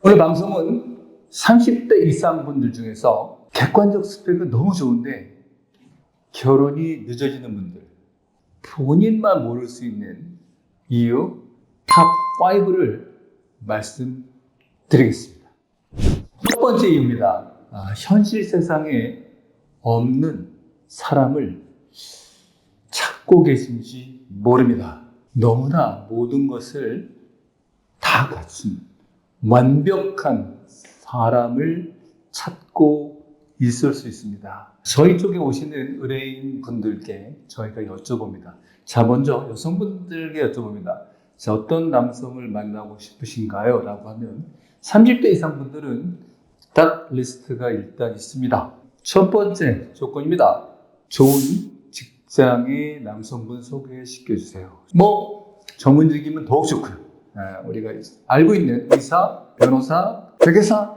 오늘 방송은 30대 이상 분들 중에서 객관적 스펙은 너무 좋은데 결혼이 늦어지는 분들, 본인만 모를 수 있는 이유 탑 5를 말씀드리겠습니다. 첫 번째 이유입니다. 현실 세상에 없는 사람을 찾고 계신지 모릅니다. 너무나 모든 것을 다 갖춘 완벽한 사람을 찾고 있을 수 있습니다. 저희 쪽에 오시는 의뢰인 분들께 저희가 여쭤봅니다. 자, 먼저 여성분들께 여쭤봅니다. 자, 어떤 남성을 만나고 싶으신가요? 라고 하면 30대 이상 분들은 딱 리스트가 일단 있습니다. 첫 번째 조건입니다. 좋은 직장의 남성분 소개시켜주세요. 전문직이면 더욱 좋고요. 우리가 알고 있는 의사, 변호사, 회계사,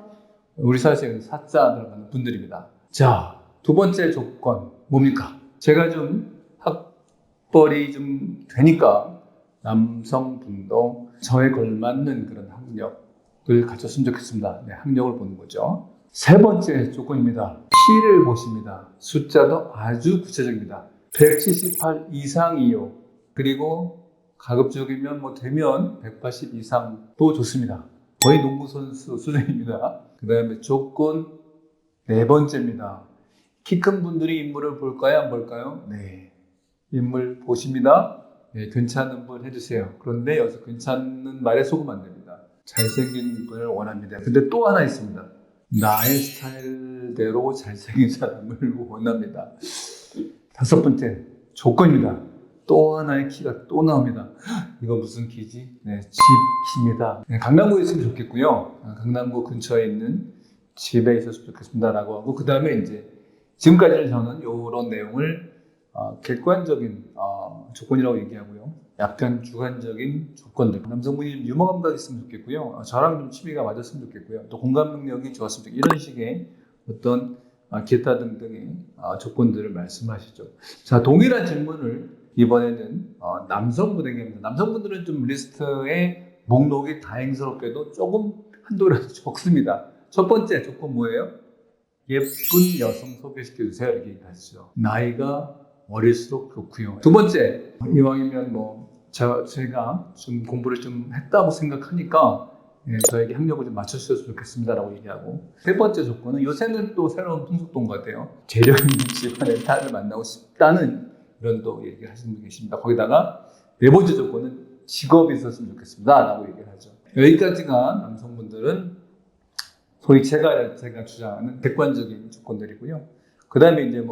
우리 사회에는 사자 들어가는 분들입니다. 자, 두 번째 조건 뭡니까? 제가 좀 학벌이 좀 되니까 남성분도 저에 걸맞는 그런 학력을 가졌으면 좋겠습니다. 네, 학력을 보는 거죠. 세 번째 조건입니다. 키를 보십니다. 숫자도 아주 구체적입니다. 178 이상이요. 그리고 가급적이면 되면 180 이상도 좋습니다. 거의 농구선수 수준입니다. 그 다음에 조건 네 번째입니다. 키 큰 분들이 인물을 볼까요? 안 볼까요? 네. 인물 보십니다. 네, 괜찮은 분 해주세요. 그런데 여기서 괜찮은 말에 속으면 안 됩니다. 잘생긴 분을 원합니다. 근데 또 하나 있습니다. 나의 스타일대로 잘생긴 사람을 원합니다. 다섯 번째 조건입니다. 또 하나의 키가 또 나옵니다. 이거 무슨 키지? 네, 집 키입니다. 네, 강남구에 있으면 좋겠고요. 강남구 근처에 있는 집에 있었으면 좋겠습니다라고 하고, 그 다음에 이제 지금까지는 저는 이런 내용을 객관적인 조건이라고 얘기하고요. 약간 주관적인 조건들. 남성분이 유머 감각이 있으면 좋겠고요. 저랑 좀 취미가 맞았으면 좋겠고요. 또 공감 능력이 좋았으면 좋겠고요. 이런 식의 어떤 기타 등등의 조건들을 말씀하시죠. 자, 동일한 질문을 이번에는 남성분에게 합니다. 남성분들은 좀 리스트의 목록이 다행스럽게도 조금 한도라도 적습니다. 첫 번째 조건 뭐예요? 예쁜 여성 소개시켜주세요. 이렇게 얘기하시죠. 나이가 어릴수록 좋고요. 두 번째, 이왕이면 제가 좀 공부를 좀 했다고 생각하니까 저에게 학력을 좀 맞춰주셨으면 좋겠습니다라고 얘기하고, 세 번째 조건은 요새는 또 새로운 풍속동 같아요. 재력 있는 집안의 딸을 만나고 싶다는 이런 또 얘기를 하시는 분 계십니다. 거기다가 네 번째 조건은 직업이 있었으면 좋겠습니다라고 얘기를 하죠. 여기까지가 남성분들은 소위 제가 주장하는 객관적인 조건들이고요. 그 다음에 이제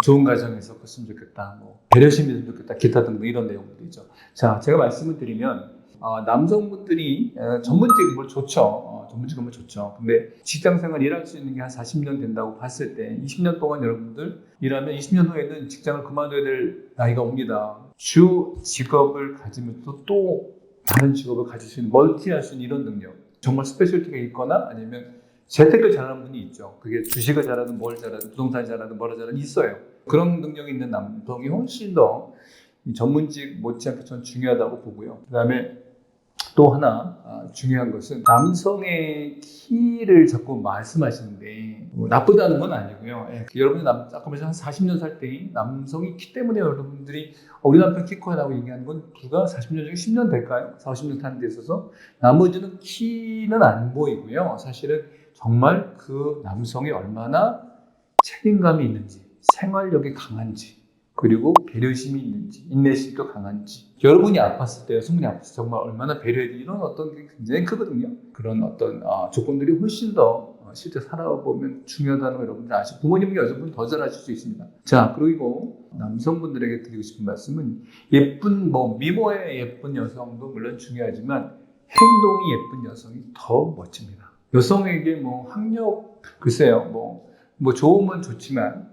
좋은 가정에서 컸으면 좋겠다, 배려심이 있으면 좋겠다, 기타 등등 이런 내용들이죠. 자, 제가 말씀을 드리면 남성분들이 전문직은 좋죠. 전문직은 좋죠. 근데 직장생활 일할 수 있는 게 한 40년 된다고 봤을 때 20년 동안 여러분들 일하면 20년 후에는 직장을 그만둬야 될 나이가 옵니다. 주 직업을 가지면서 또 다른 직업을 가질 수 있는 멀티할 수 있는 이런 능력, 정말 스페셜티가 있거나 아니면 재테크를 잘하는 분이 있죠. 그게 주식을 잘하든 뭘 잘하든 부동산 잘하든 뭐를 잘하든 있어요. 그런 능력이 있는 남성이 훨씬 더 전문직 못지않게 전 중요하다고 보고요. 그 다음에 또 하나 중요한 것은 남성의 키를 자꾸 말씀하시는데 나쁘다는 건 아니고요. 여러분이 아까 말씀 한 40년 살 때 남성이 키 때문에 여러분들이 우리 남편 키 커라고 얘기하는 건 불과 40년 중에 10년 될까요? 40년 타는 데 있어서 나머지는 키는 안 보이고요. 사실은 정말 그 남성이 얼마나 책임감이 있는지, 생활력이 강한지, 그리고 배려심이 있는지, 인내심도 강한지, 여러분이 아팠을 때, 여성분이 아팠을 때 정말 얼마나 배려해야 돼, 이런 어떤 게 굉장히 크거든요. 그런 어떤 조건들이 훨씬 더 실제 살아보면 중요하다는 걸 여러분들 아시고, 부모님이 여성분 더 잘 아실 수 있습니다. 자, 그리고 남성분들에게 드리고 싶은 말씀은 예쁜 미모의 예쁜 여성도 물론 중요하지만 행동이 예쁜 여성이 더 멋집니다. 여성에게 학력, 글쎄요, 좋으면 좋지만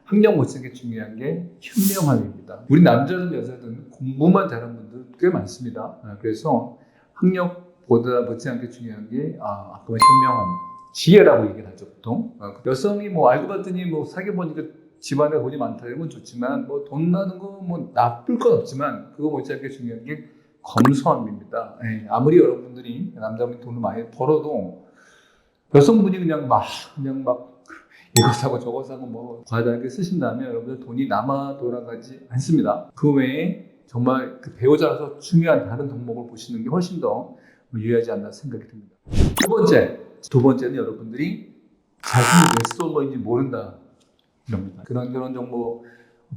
학력 못 쓰는 게 중요한 게 현명함입니다. 우리 남자든 여자든 공부만 잘하는 분들 꽤 많습니다. 그래서 학력보다 못지않게 중요한 게 아까 현명함, 지혜라고 얘기를 하죠, 보통. 여성이 알고 봤더니 사귀어보니까 집안에 돈이 많다 이런 건 좋지만 돈 나는 거 나쁠 건 없지만 그거 못지않게 중요한 게 검소함입니다. 예, 아무리 여러분들이 남자분이 돈을 많이 벌어도 여성분이 그냥 막 이거 사고 저거 사고 뭐 과다하게 쓰신다면 여러분들 돈이 남아 돌아가지 않습니다. 그 외에 정말 그 배우자라서 중요한 다른 덕목을 보시는 게 훨씬 더 유리하지 않나 생각이 듭니다. 두 번째는 여러분들이 자신이 왜 솔로인지 모른다 이럽니다. 그런 정보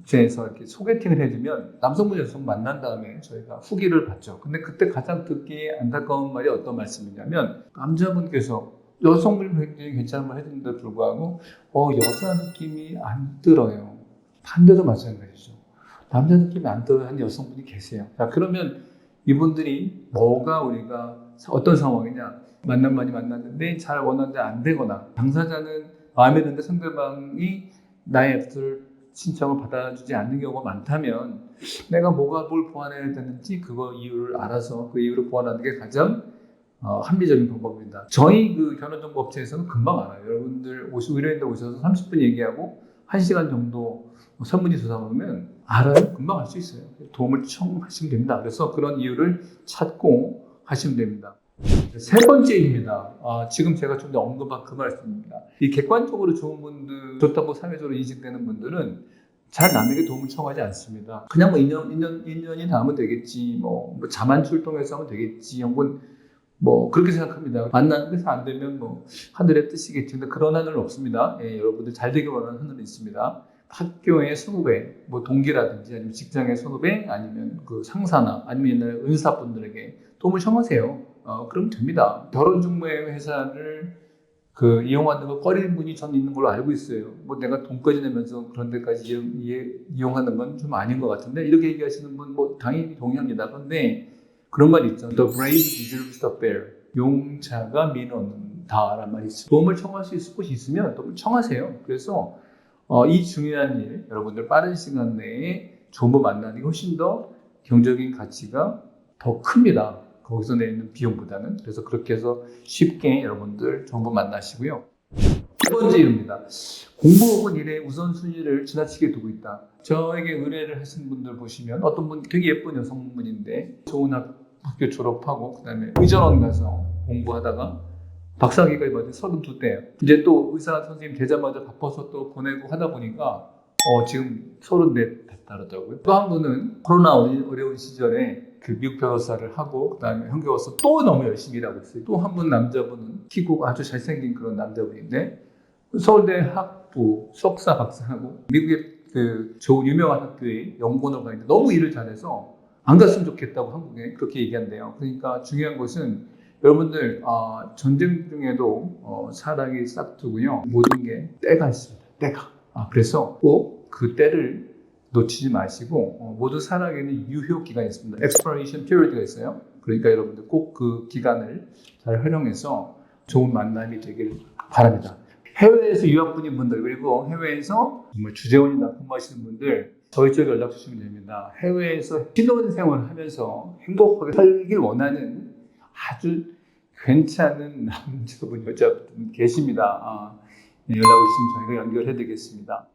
업체에서 이렇게 소개팅을 해주면 남성분 여성 만난 다음에 저희가 후기를 받죠. 근데 그때 가장 듣기 안타까운 말이 어떤 말씀이냐면 남자분께서 여성분이 굉장히 괜찮은 말 해주는데 불구하고 여자 느낌이 안 들어요. 반대도 마찬가지죠. 남자 느낌이 안 들어요 하는 여성분이 계세요. 자, 그러면 이분들이 우리가 어떤 상황이냐, 많이 만났는데 잘 원하는데 안 되거나 당사자는 마음에 드는데 상대방이 나의 애프터를 신청을 받아주지 않는 경우가 많다면 내가 뭘 보완해야 되는지 그거 이유를 알아서 그 이유를 보완하는 게 가장 합리적인 방법입니다. 저희 그 결혼정보업체에서는 금방 알아요. 여러분들 의뢰인들 오셔서 30분 얘기하고 1시간 정도 설문지 조사하면 알아요. 금방 알 수 있어요. 도움을 청하시면 됩니다. 그래서 그런 이유를 찾고 하시면 됩니다. 세 번째입니다. 지금 제가 좀 더 언급한 그 말씀입니다. 이 객관적으로 좋은 분들, 좋다고 사회적으로 인식되는 분들은 잘 남에게 도움을 청하지 않습니다. 그냥 인연이 닿으면 되겠지, 자만 출동해서 하면 되겠지, 혹은 그렇게 생각합니다. 만나는데서 안 되면 하늘의 뜻이겠지. 근데 그런 하늘은 없습니다. 예, 여러분들 잘 되길 원하는 하늘은 있습니다. 학교의 선후배, 동기라든지 아니면 직장의 선후배, 아니면 그 상사나 아니면 옛날에 은사분들에게 도움을 청하세요. 그러면 됩니다. 결혼정보의 회사를 이용하는 거 꺼리는 분이 전 있는 걸로 알고 있어요. 내가 돈까지 내면서 그런 데까지 이용하는 건 좀 아닌 것 같은데 이렇게 얘기하시는 분 당연히 동의합니다. 그런데 그런 말이 있죠. The brave deserves the bear. 용자가 민원다라는 말이 있어요. 도움을 청할 수 있을 곳이 있으면 도움을 청하세요. 그래서 이 중요한 일, 여러분들 빠른 시간 내에 정보 만나는 게 훨씬 더 경제적인 가치가 더 큽니다. 거기서 내는 비용보다는. 그래서 그렇게 해서 쉽게 여러분들 정보 만나시고요. 세 번째 일입니다. 공부 혹은 일의 우선순위를 지나치게 두고 있다. 저에게 의뢰를 하신 분들 보시면 어떤 분 되게 예쁜 여성분인데 좋은 학교 졸업하고 그 다음에 의전원 가서 공부하다가 박사학위까지 받은 32대예요. 이제 또 의사 선생님 되자마자 바빠서 또 보내고 하다 보니까 지금 34 됐다더라고요. 또 한 분은 코로나 어려운 시절에 미국 변호사를 하고 그 다음에 한국에 와서 또 너무 열심히 일하고 있어요. 또 한 분 남자분은 키고 아주 잘생긴 그런 남자분인데 서울대 학부 석사 박사하고 미국의 좋은 유명한 학교에 연구원으로 가 있는데 너무 일을 잘해서 안 갔으면 좋겠다고 한국에 그렇게 얘기한대요. 그러니까 중요한 것은 여러분들 전쟁 중에도 사랑이 싹트고요. 모든 게 때가 있습니다. 때가. 그래서 꼭 그 때를 놓치지 마시고 모든 사랑에는 유효 기간이 있습니다. expiration period가 있어요. 그러니까 여러분들 꼭 그 기간을 잘 활용해서 좋은 만남이 되길 바랍니다. 해외에서 유학분인 분들 그리고 해외에서 정말 주재원이나 근무하시는 분들 저희 쪽에 연락 주시면 됩니다. 해외에서 신혼생활을 하면서 행복하게 살길 원하는 아주 괜찮은 남자분, 여자분 계십니다. 연락 주시면 저희가 연결해 드리겠습니다.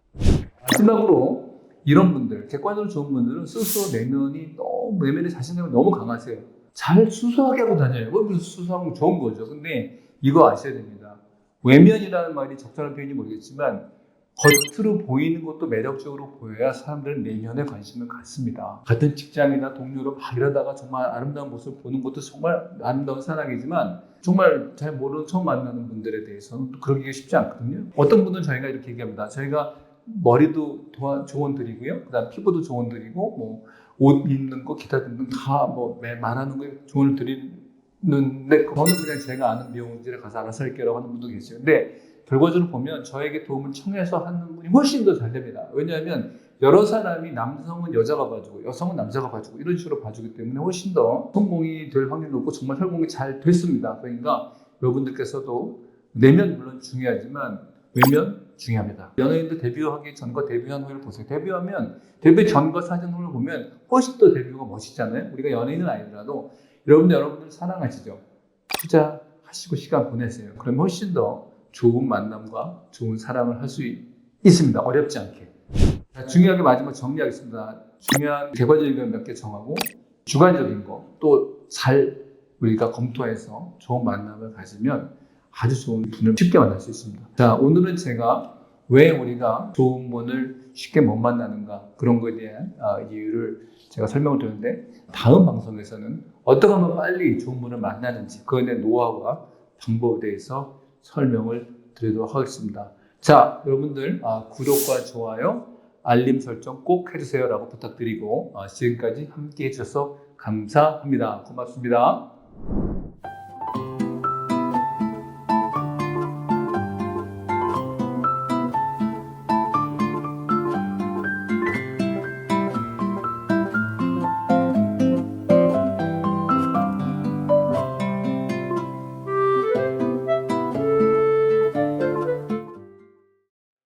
마지막으로 이런 분들, 객관적으로 좋은 분들은 스스로 내면의 자신감이 너무 강하세요. 잘 수수하게 하고 다녀요. 그래서 수수하면 좋은 거죠. 근데 이거 아셔야 됩니다. 외면이라는 말이 적절한 표현인지 모르겠지만 겉으로 보이는 것도 매력적으로 보여야 사람들은 내면에 관심을 갖습니다. 같은 직장이나 동료로 막 이러다가 정말 아름다운 모습을 보는 것도 정말 아름다운 사랑이지만 정말 잘 모르는 처음 만나는 분들에 대해서는 또 그러기가 쉽지 않거든요. 어떤 분은 저희가 이렇게 얘기합니다. 저희가 머리도 조언 드리고요. 그 다음 피부도 조언 드리고 옷 입는 거 기타 등등 다 말하는 거 조언을 드리는데 저는 그냥 제가 아는 미용실에 가서 알아서 할게라고 하는 분도 계세요. 근데 결과적으로 보면 저에게 도움을 청해서 하는 분이 훨씬 더 잘 됩니다. 왜냐하면 여러 사람이 남성은 여자가 봐주고 여성은 남자가 봐주고 이런 식으로 봐주기 때문에 훨씬 더 성공이 될 확률이 높고 정말 성공이 잘 됐습니다. 그러니까 여러분들께서도 내면 물론 중요하지만 외면 중요합니다. 연예인들 데뷔하기 전과 데뷔한 후를 보세요. 데뷔하면 데뷔 전과 사진 후를 보면 훨씬 더 데뷔가 멋있잖아요. 우리가 연예인은 아니더라도 여러분들 사랑하시죠? 투자하시고 시간 보내세요. 그럼 훨씬 더 좋은 만남과 좋은 사랑을 할 수 있습니다. 어렵지 않게. 중요하게 마지막 정리하겠습니다. 중요한 개괄적인 몇 개 정하고 주관적인 거 또 잘 우리가 검토해서 좋은 만남을 가지면 아주 좋은 분을 쉽게 만날 수 있습니다. 자, 오늘은 제가 왜 우리가 좋은 분을 쉽게 못 만나는가 그런 거에 대한 이유를 제가 설명을 드렸는데, 다음 방송에서는 어떻게 하면 빨리 좋은 분을 만나는지 그에 대한 노하우와 방법에 대해서 설명을 드리도록 하겠습니다. 자, 여러분들 구독과 좋아요, 알림 설정 꼭 해주세요 라고 부탁드리고, 지금까지 함께 해주셔서 감사합니다. 고맙습니다.